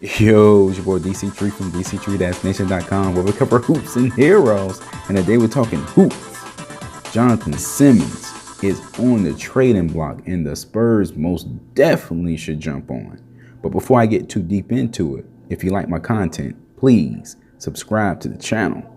Yo, it's your boy DC3 from Dctree-Nation.com, where we cover hoops and heroes. And today we're talking hoops. Jonathan Simmons is on the trading block, and the Spurs most definitely should jump on. But before I get too deep into it, if you like my content, please subscribe to the channel.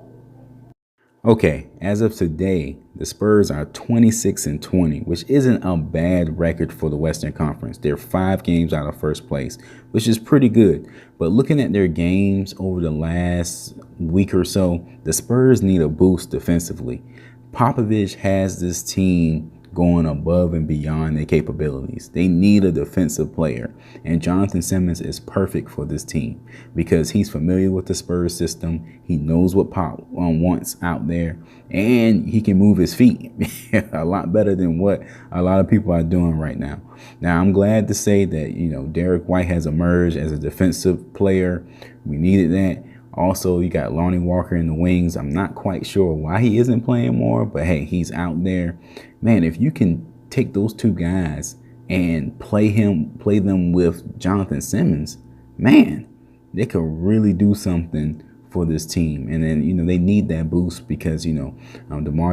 Okay, as of today, the Spurs are 26-20, which isn't a bad record for the Western Conference. They're 5 games out of first place, which is pretty good. But looking at their games over the last week or so, the Spurs need a boost defensively. Popovich has this team going above and beyond their capabilities. They need a defensive player, and Jonathan Simmons is perfect for this team because he's familiar with the Spurs system. He knows what Pop wants out there, and he can move his feet a lot better than what a lot of people are doing right now. Now, I'm glad to say that, Derek White has emerged as a defensive player. We needed that. Also, you got Lonnie Walker in the wings. I'm not quite sure why he isn't playing more, but hey, he's out there. Man, if you can take those two guys and play them with Jonathan Simmons, man, they could really do something for this team. And then, they need that boost because, DeMar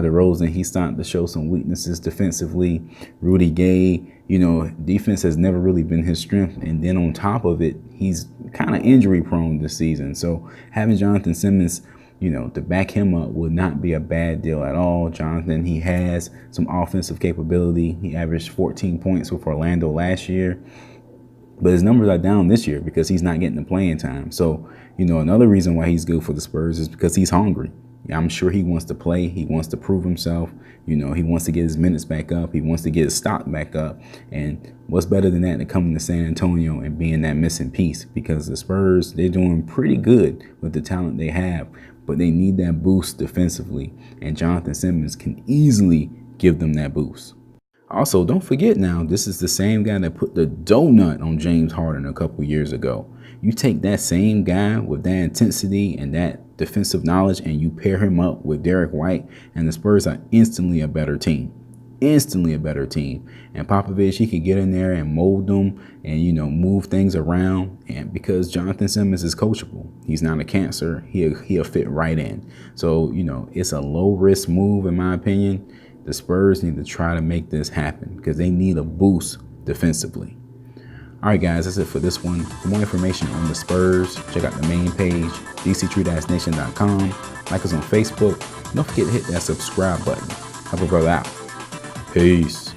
DeRozan, he's starting to show some weaknesses defensively. Rudy Gay, defense has never really been his strength. And then on top of it, he's kind of injury prone this season. So having Jonathan Simmons, to back him up would not be a bad deal at all. Jonathan, he has some offensive capability. He averaged 14 points with Orlando last year. But his numbers are down this year because he's not getting the playing time. So, another reason why he's good for the Spurs is because he's hungry. I'm sure he wants to play. He wants to prove himself. He wants to get his minutes back up. He wants to get his stock back up. And what's better than that than coming to San Antonio and being that missing piece? Because the Spurs, they're doing pretty good with the talent they have, but they need that boost defensively. And Jonathan Simmons can easily give them that boost. Also, don't forget now, this is the same guy that put the donut on James Harden a couple years ago. You take that same guy with that intensity and that defensive knowledge and you pair him up with Derek White, and the Spurs are instantly a better team. Instantly a better team. And Popovich, he can get in there and mold them and, move things around. And because Jonathan Simmons is coachable, he's not a cancer, he'll fit right in. So, it's a low-risk move in my opinion. The Spurs need to try to make this happen because they need a boost defensively. All right, guys, that's it for this one. For more information on the Spurs, check out the main page, Dctree-Nation.com. Like us on Facebook. Don't forget to hit that subscribe button. Have a brother out. Peace.